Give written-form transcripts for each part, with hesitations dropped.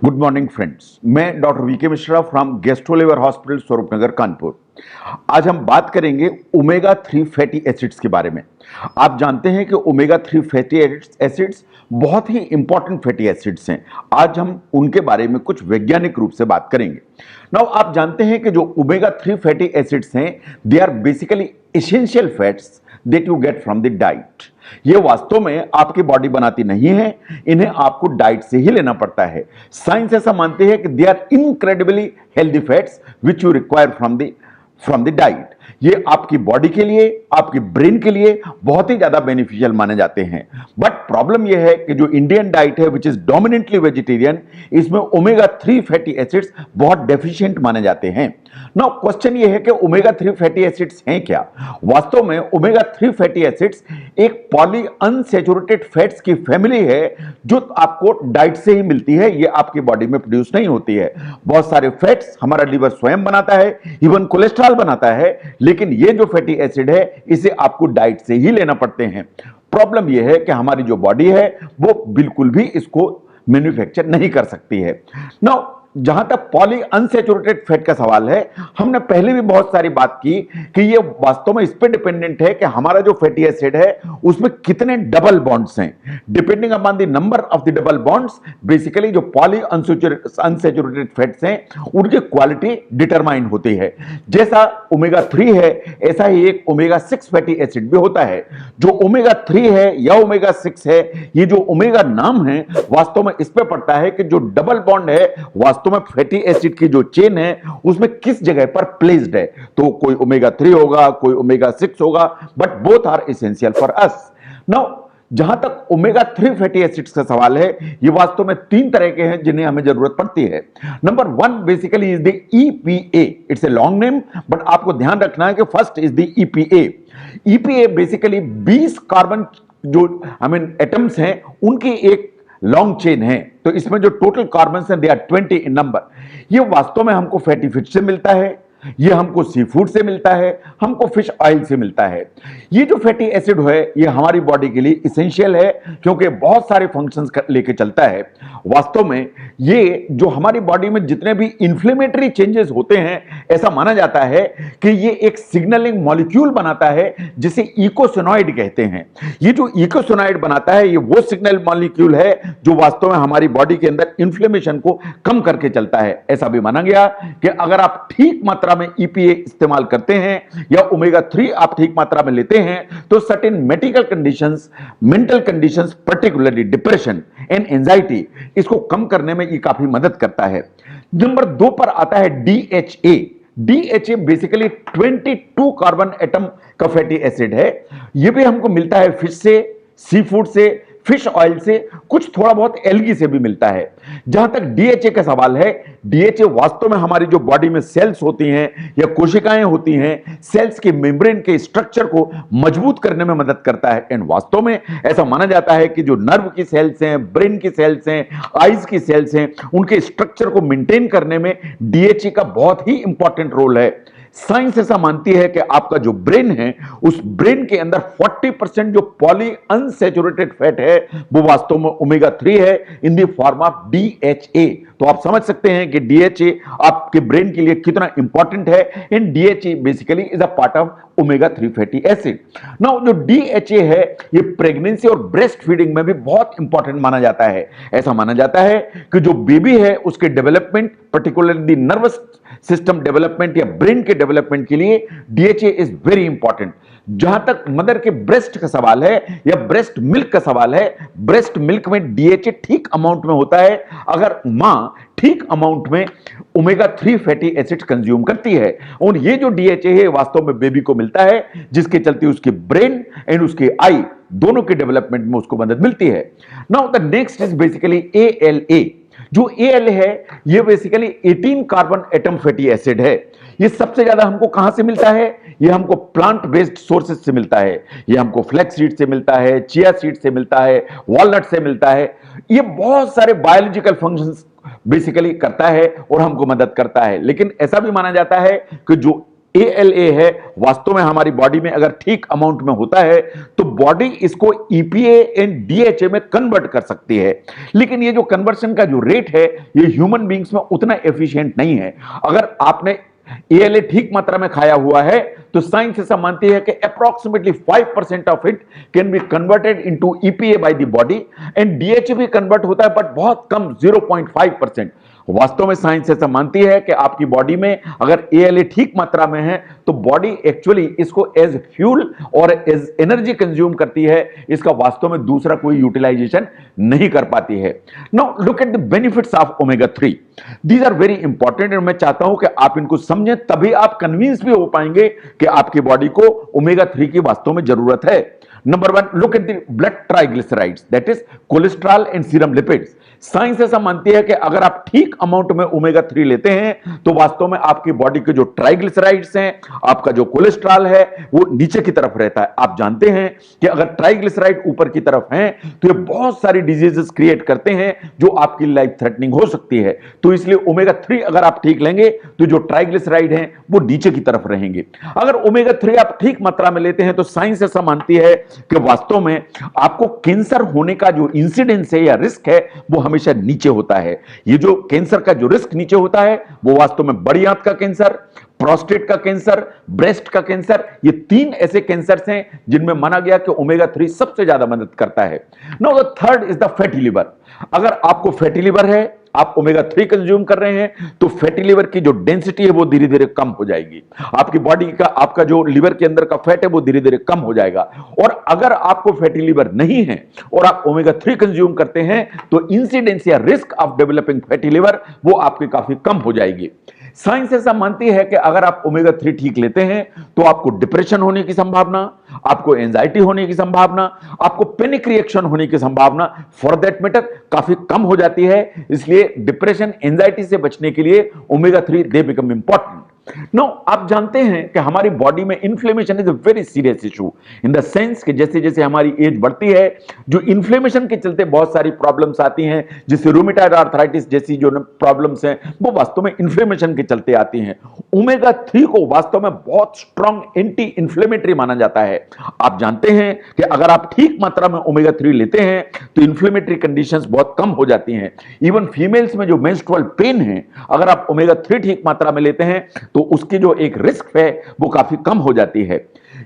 Good morning friends, मैं doctor VK Mishra from gastro liver hospital Swaroopnagar Kanpur. आज हम बात करेंगे ओमेगा 3 फैटी एसिड्स के बारे में। आप जानते हैं कि ओमेगा 3 फैटी एसिड्स बहुत ही इंपॉर्टेंट फैटी एसिड्स हैं। आज हम उनके बारे में कुछ वैज्ञानिक रूप से बात करेंगे। नाउ आप जानते हैं कि जो ओमेगा 3 फैटी एसिड्स हैं, they are basically essential fats that you get from the diet. ये वास्तव में आपकी बॉडी बनाती नहीं है, इन्हें आपको डाइट से ही लेना पड़ता है। साइंस ऐसा मानती है कि they are incredibly healthy fats which you require from the diet. ये आपकी बॉडी के लिए, आपके ब्रेन के लिए बहुत ही ज्यादा बेनिफिशियल माने जाते हैं। बट प्रॉब्लम यह है कि जो इंडियन डाइट है विच इज डोमिनेंटली वेजिटेरियन, इसमें ओमेगा 3 फैटी एसिड्स बहुत डेफिशिएंट माने जाते हैं। नाउ क्वेश्चन ये है कि ओमेगा 3 फैटी एसिड्स हैं क्या? वास्तव में ओमेगा 3 फैटी एसिड्स एक पॉली अनसैचुरेटेड फैट्स की फैमिली है जो आपको डाइट से ही मिलती है, ये आपकी बॉडी में प्रोड्यूस नहीं होती है। बहुत सारे फैट्स हमारा लिवर स्वयं बनाता है, इवन कोलेस्ट्रॉल बनाता है, लेकिन ये जो फैटी एसिड है इसे आपको डाइट से ही लेना पड़ते हैं। प्रॉब्लम यह है कि हमारी जो बॉडी है वो बिल्कुल भी इसको मैन्युफैक्चर नहीं कर सकती है। नाउ जहां तक पॉली अनसैचुरेटेड फैट का सवाल है, हमने पहले भी बहुत सारी बात की कि ये वास्तव में इस पे डिपेंडेंट है कि हमारा जो फैटी एसिड है उसमें कितने डबल बॉन्ड्स हैं। Depending upon the number of the double bonds, basically जो पॉली अनसैचुरेटेड फैट्स हैं उनकी क्वालिटी डिटरमाइन होती है। जैसा ओमेगा 3 है, ऐसा ही एक ओमेगा 6 फैटी एसिड भी होता है। जो ओमेगा 3 है या ओमेगा 6 है, ये जो ओमेगा नाम है वास्तव में इस पे पड़ता है कि जो डबल बॉन्ड है वास्तव में फैटी एसिड की जो चेन है उसमें किस जगह पर प्लेस्ड है। तो कोई ओमेगा 3 होगा, कोई ओमेगा 6 होगा, but both are essential for us. Now जहां तक ओमेगा 3 फैटी एसिड्स का सवाल है, ये वास्तव में 3 तरह के हैं जिन्हें हमें जरूरत पड़ती है। Number 1 basically is the EPA। It's a long name, but आपको ध्यान रखना है कि first is the EPA। EPA basically 20 carbon जो एटम्स हैं उनकी एक लॉन्ग चेन है। तो इसमें जो टोटल कार्बन हैं दे आर 20 इन नंबर। ये वास्तव में हमको फैटी फिश से मिलता है, ये हमको सी फूड से मिलता है, हमको फिश ऑयल से मिलता है। ये जो फैटी एसिड है ये हमारी बॉडी के लिए इसेंशियल है क्योंकि बहुत सारे फंक्शंस लेके चलता है। वास्तव में ये जो हमारी बॉडी में जितने भी इंफ्लेमेटरी चेंजेस होते हैं, ऐसा माना जाता है कि ये एक सिग्नलिंग मॉलिक्यूल बनाता है जिसे इकोसिनॉइड कहते हैं। ये जो इकोसिनॉइड बनाता है ये वो सिग्नल मॉलिक्यूल है जो वास्तव में हमारी बॉडी के अंदर इंफ्लेमेशन को कम करके चलता है। ऐसा भी माना गया कि अगर आप ठीक मात्रा में EPA इस्तेमाल करते हैं या ओमेगा 3 आप ठीक मात्रा में लेते हैं तो certain medical conditions, mental conditions, particularly depression and anxiety, इसको कम करने में ये काफी मदद करता है। नंबर 2 पर आता है DHA। DHA basically 22 carbon atom का फैटी एसिड है। यह भी हमको मिलता है फिश से, सी फूड से, फिश ऑयल से, कुछ थोड़ा बहुत एल्गी से भी मिलता है। जहां तक DHA का सवाल है, DHA वास्तव में हमारी जो बॉडी में सेल्स होती हैं या कोशिकाएं होती हैं, सेल्स के मेम्ब्रेन के स्ट्रक्चर को मजबूत करने में मदद करता है। एंड वास्तव में ऐसा माना जाता है कि जो नर्व की सेल्स हैं, ब्रेन की सेल्स हैं, आईज की सेल्स हैं, उनके स्ट्रक्चर को मेंटेन करने में DHA का बहुत ही इंपॉर्टेंट रोल है। साइंस ऐसा मानती है कि आपका जो ब्रेन है उस ब्रेन के अंदर 40% जो पॉली अनसैचुरेटेड फैट है वो वास्तव में ओमेगा 3 है in the form of DHA। तो आप समझ सकते हैं कि DHA आपके ब्रेन के लिए कितना इंपॉर्टेंट है। इन DHA basically is a part of omega 3 fatty acid. Now जो DHA है ये प्रेगनेंसी और ब्रेस्ट फीडिंग में भी बहुत इंपॉर्टेंट माना जाता है। ऐसा माना जाता है कि जो बेबी है उसके development, particularly nervous system development या ब्रेन के डेवलपमेंट के लिए DHA इज वेरी इंपॉर्टेंट। जहां तक मदर के ब्रेस्ट का सवाल है या ब्रेस्ट मिल्क का सवाल है, ब्रेस्ट मिल्क में DHA ठीक अमाउंट में होता है अगर मां ठीक अमाउंट में ओमेगा 3 फैटी एसिड कंज्यूम करती है। और ये जो DHA है वास्तव में बेबी को मिलता है, जिसके चलते उसके ब्रेन एंड उसके आई दोनों के डेवलपमेंट में उसको मदद मिलती है। Now the next is basically ALA। जो AL है ये basically 18 carbon atom fatty acid है। ये सबसे ज्यादा हमको कहां से मिलता है? ये हमको प्लांट बेस्ड सोर्सेज से मिलता है। ये हमको फ्लैक्स सीड से मिलता है, चिया सीड से मिलता है, वॉलनट से मिलता है। ये बहुत सारे बायोलॉजिकल फंक्शंस बेसिकली करता है और हमको मदद करता है। लेकिन ऐसा भी माना जाता है कि जो ALA है, वास्तव में हमारी बॉडी में अगर ठीक अमाउंट में होता है तो बॉडी इसको EPA एंड DHA में कन्वर्ट कर सकती है। लेकिन ये जो कन्वर्शन का जो रेट है ये ह्यूमन बींग्स में उतना एफिशिएंट नहीं है। अगर आपने ALA ठीक मात्रा में खाया हुआ है तो साइंस ऐसा मानती है कि approximately 5% of it can be converted into EPA by the body and DHA भी कन्वर्ट होता है बट बहुत कम 0.5%। वास्तव में साइंस ऐसा मानती है कि आपकी बॉडी में अगर ALA ठीक मात्रा में है तो बॉडी एक्चुअली इसको एज फ्यूल और एज एनर्जी कंज्यूम करती है, इसका वास्तव में दूसरा कोई यूटिलाइजेशन नहीं कर पाती है। Now look at the benefits of omega 3। These are very important और मैं चाहता हूं कि आप इनको समझें, तभी आप कन्विंस भी हो पाएंगे कि आपकी बॉडी को ओमेगा 3 की वास्तव में जरूरत है। Number 1, look at the blood triglycerides, that is cholesterol and serum lipids. Science ऐसा मानती है कि अगर आप ठीक अमाउंट में ओमेगा 3 लेते हैं तो वास्तव में आपकी बॉडी के जो ट्राइग्लिसराइड्स हैं, आपका जो कोलेस्ट्रॉल है वो नीचे की तरफ रहता है। आप जानते हैं कि अगर ट्राइग्लिसराइड ऊपर की तरफ हैं तो ये बहुत सारी डिजीजेस क्रिएट करते हैं जो आपकी लाइफ थ्रेटनिंग हो सकती है। तो इसलिए ओमेगा 3 अगर आप ठीक लेंगे तो जो ट्राइग्लिसराइड हैं वो नीचे की तरफ रहेंगे। अगर ओमेगा 3 आप ठीक मात्रा में लेते हैं तो साइंस ऐसा मानती है कि वास्तव में आपको कैंसर होने का जो इंसिडेंस है या रिस्क है वो हमेशा नीचे होता है। ये जो कैंसर का जो रिस्क नीचे होता है वो वास्तव में बड़ी आंत का कैंसर, प्रोस्टेट का कैंसर, ब्रेस्ट का कैंसर, ये 3 ऐसे कैंसर्स हैं जिनमें माना गया कि ओमेगा 3 सबसे ज्यादा मदद करता है। Now the third is the fatty liver. अगर आपको फैटी लिवर है, आप ओमेगा 3 कंज्यूम कर रहे हैं तो फैटी लिवर की जो डेंसिटी है वो धीरे धीरे कम हो जाएगी। आपकी बॉडी का, आपका जो लिवर के अंदर का फैट है वो धीरे धीरे कम हो जाएगा। और अगर आपको फैटी लिवर नहीं है और आप ओमेगा 3 कंज्यूम करते हैं तो इंसिडेंस या risk of developing fatty liver वो आपकी काफी कम हो जाएगी। साइंस ऐसा मानती है कि अगर आप ओमेगा 3 ठीक लेते हैं तो आपको डिप्रेशन होने की संभावना, आपको एंजाइटी होने की संभावना, आपको पैनिक रिएक्शन होने की संभावना फॉर दैट मैटर काफी कम हो जाती है। इसलिए डिप्रेशन, एंजाइटी से बचने के लिए omega 3 they become important. No, आप जानते हैं कि हमारी बॉडी में inflammation is a very serious issue in the sense कि जैसे जैसे हमारी एज बढ़ती है जो इन्फ्लेमेशन के चलते बहुत सारी प्रॉब्लम्स आती हैं, जिससे रूमेटॉइड आर्थराइटिस जैसी जो प्रॉब्लम्स हैं वो वास्तव में इन्फ्लेमेशन के चलते आती हैं। ओमेगा 3 को वास्तव में बहुत स्ट्रॉन्ग एंटी इन्फ्लेमेटरी माना जाता है। आप जानते हैं कि अगर आप ठीक मात्रा में ओमेगा 3 लेते हैं तो इन्फ्लेमेटरी कंडीशंस बहुत कम हो जाती हैं। इवन फीमेल्स में जो मेंस्ट्रुअल पेन है, अगर आप ओमेगा 3 ठीक मात्रा में लेते हैं तो उसकी जो एक रिस्क है वो काफी कम हो जाती है।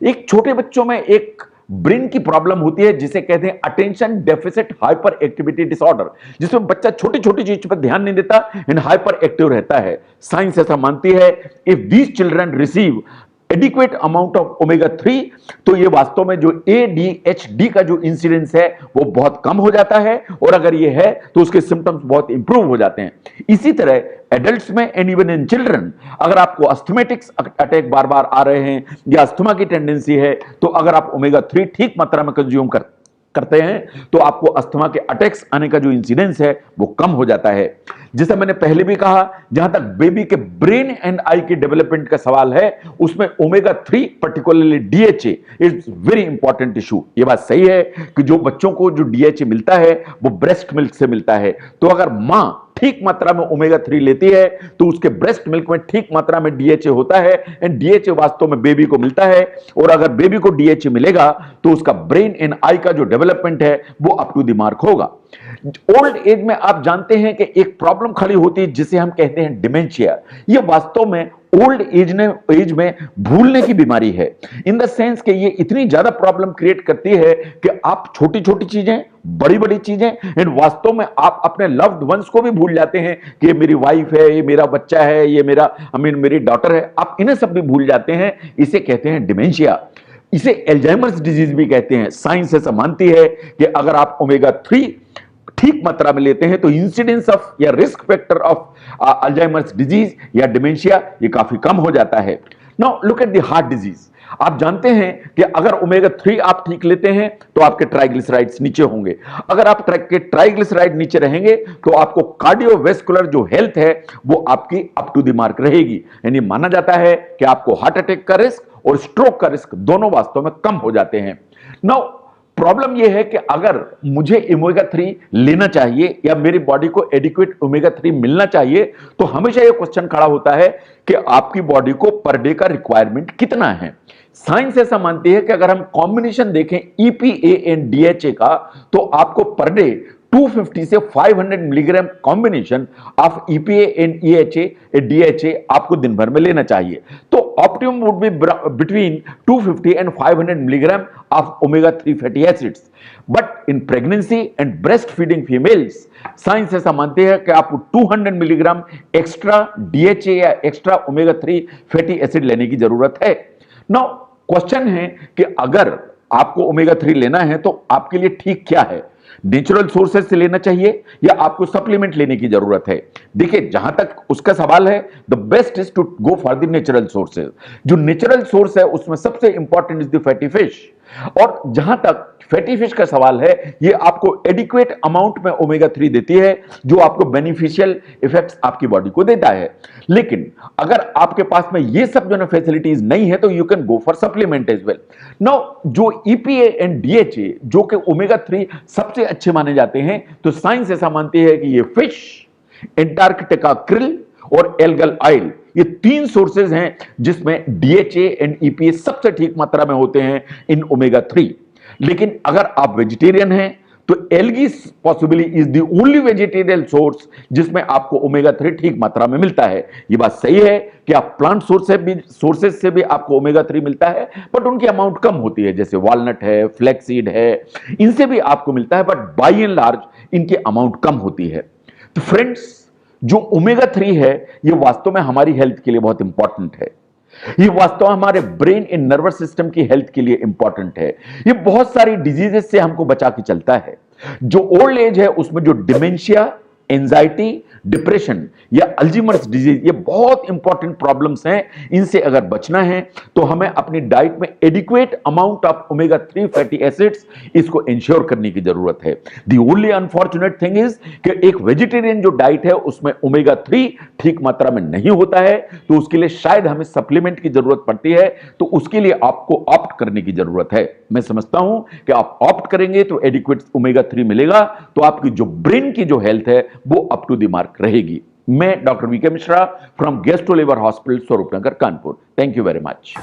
एक छोटे बच्चों में एक ब्रेन की प्रॉब्लम होती है जिसे कहते हैं attention deficit hyper activity disorder, जिसमें बच्चा छोटी छोटी चीज पर ध्यान नहीं देता एंड हाइपर एक्टिव रहता है। साइंस ऐसा मानती है if these children receive adequate amount of omega 3 तो ये वास्तव में जो ADHD का जो इंसिडेंस है वो बहुत कम हो जाता है और अगर ये है तो उसके सिम्टम्स बहुत इंप्रूव हो जाते हैं। इसी तरह एडल्ट्स में एंड इवन इन चिल्ड्रन, अगर आपको अस्थमेटिक्स अटैक बार बार आ रहे हैं या अस्थमा की टेंडेंसी है तो अगर आप ओमेगा 3 ठीक मात्रा में कंज्यूम करते हैं तो आपको अस्थमा के अटैक्स आने का जो इंसिडेंस है वो कम हो जाता है। जैसा मैंने पहले भी कहा, जहां तक बेबी के ब्रेन एंड आई के डेवलपमेंट का सवाल है उसमें omega 3 particularly DHA is very important issue. ये बात सही है कि जो बच्चों को जो DHA मिलता है वो ब्रेस्ट मिल्क से मिलता है। तो अगर मां ठीक मात्रा में ओमेगा 3 लेती है तो उसके ब्रेस्ट मिल्क में ठीक मात्रा में DHA होता है एंड DHA वास्तव में बेबी को मिलता है। और अगर बेबी को DHA मिलेगा तो उसका ब्रेन एंड आई का जो डेवलपमेंट है वो अप टू द मार्क होगा। ओल्ड एज में आप जानते हैं कि एक प्रॉब्लम खड़ी होती है जिसे हम कहते हैं डिमेंशिया। ये वास्तव में ओल्ड एज में भूलने की बीमारी है, इन द सेंस कि ये इतनी ज्यादा प्रॉब्लम क्रिएट करती है कि आप छोटी छोटी चीजें, बड़ी बड़ी चीजें एंड वास्तव में आप अपने लव्ड वंस को भी भूल जाते हैं कि ये मेरी वाइफ है, ये मेरा बच्चा है, ये मेरी डॉटर है, आप इन्हें सब भी भूल जाते हैं। इसे कहते हैं डिमेंशिया। इसे एल्जाइमर्स डिजीज भी कहते हैं। साइंस ऐसा मानती है कि अगर आप ओमेगा 3 ठीक मात्रा में लेते हैं तो इंसिडेंस ऑफ या risk factor of Alzheimer's disease या डिमेंशिया ये काफी कम हो जाता है। Now look at the heart disease. आप जानते हैं कि अगर ओमेगा 3 आप ठीक लेते हैं तो आपके ट्राइग्लिसराइड्स नीचे होंगे। अगर आप ट्राइग्लिसराइड नीचे रहेंगे तो आपको कार्डियोवैस्कुलर जो हेल्थ है वो आपकी अप टू द मार्क रहेगी। यानी माना जाता है कि आपको हार्ट अटैक का रिस्क और स्ट्रोक का रिस्क दोनों वास्तव में कम हो जाते हैं। नाउ प्रॉब्लम यह है कि अगर मुझे ओमेगा 3 लेना चाहिए या मेरी बॉडी को एडिक्वेट ओमेगा 3 मिलना चाहिए, तो हमेशा यह क्वेश्चन खड़ा होता है कि आपकी बॉडी को पर डे का रिक्वायरमेंट कितना है। साइंस ऐसा मानती है कि अगर हम कॉम्बिनेशन देखें ईपीए एंड डीएचए का, तो आपको पर डे 250 से 500 milligram combination of EPA and EHA DHA आपको दिन भर में लेना चाहिए। तो optimum would be between 250 and 500 milligram of omega 3 fatty acids. But in pregnancy and breastfeeding females, science ऐसा मानती है कि आपको 200 मिलीग्राम एक्स्ट्रा डीएचए या एक्स्ट्रा ओमेगा 3 फैटी एसिड लेने की जरूरत है। नाउ क्वेश्चन है कि अगर आपको ओमेगा 3 लेना है तो आपके लिए ठीक क्या है? नेचुरल सोर्सेज से लेना चाहिए या आपको सप्लीमेंट लेने की जरूरत है? देखिए, जहां तक उसका सवाल है, the best is to go for the natural sources. जो नेचुरल सोर्स है उसमें सबसे important is the fatty fish. और जहां तक फैटी फिश का सवाल है, ये आपको एडिक्वेट अमाउंट में ओमेगा 3 देती है, जो आपको बेनिफिशियल इफेक्ट्स आपकी बॉडी को देता है। लेकिन अगर आपके पास में ये सब जो ना फैसिलिटीज नहीं है, तो you can go for supplement as well. Now जो ईपीए एंड डीएचए जो कि ओमेगा 3 सबसे अच्छे माने जाते हैं, तो साइंस ऐसा मानती है कि ये फिश, एंटार्कटिका क्रिल और एल्गल ऑयल, ये 3 सोर्सेज हैं जिसमें डीएचए एंड ईपीए सबसे ठीक मात्रा में होते हैं इन ओमेगा 3। लेकिन अगर आप वेजिटेरियन हैं तो algae possibly is the only vegetarian source जिसमें आपको ओमेगा 3 ठीक मात्रा में मिलता है। ये बात सही है कि आप प्लांट सोर्सेज से भी आपको ओमेगा 3 मिलता है, बट उनकी अमाउंट कम होती है। जैसे वॉलनट है, फ्लैक्सीड है, इनसे भी आपको मिलता है, बट बाय एंड लार्ज इनकी अमाउंट कम होती है। तो फ्रेंड्स, जो ओमेगा 3 है, ये वास्तव में हमारी हेल्थ के लिए बहुत इंपॉर्टेंट है। ये वास्तव में हमारे ब्रेन एंड नर्वस सिस्टम की हेल्थ के लिए इंपॉर्टेंट है। ये बहुत सारी डिजीजेस से हमको बचा के चलता है। जो ओल्ड एज है उसमें जो डिमेंशिया, एंजाइटी, डिप्रेशन या अल्जीमर्स डिजीज, ये बहुत इंपॉर्टेंट प्रॉब्लम्स हैं। इनसे अगर बचना है तो हमें अपनी डाइट में adequate amount of omega 3 fatty acids इसको इंश्योर करने की जरूरत है। The only unfortunate thing is कि एक वेजिटेरियन जो डाइट है उसमें ओमेगा 3 ठीक मात्रा में नहीं होता है, तो उसके लिए शायद हमें सप्लीमेंट की जरूरत पड़ती है। तो उसके लिए आपको ऑप्ट करने की जरूरत है। मैं समझता हूं कि आप ऑप्ट करेंगे तो एडिक्वेट ओमेगा 3 मिलेगा, तो आपकी जो ब्रेन की जो हेल्थ है वो अप टू द मार्क रहेगी। मैं doctor VK Mishra from gastro liver hospital, Swaroopnagar, Kanpur. Thank you very much.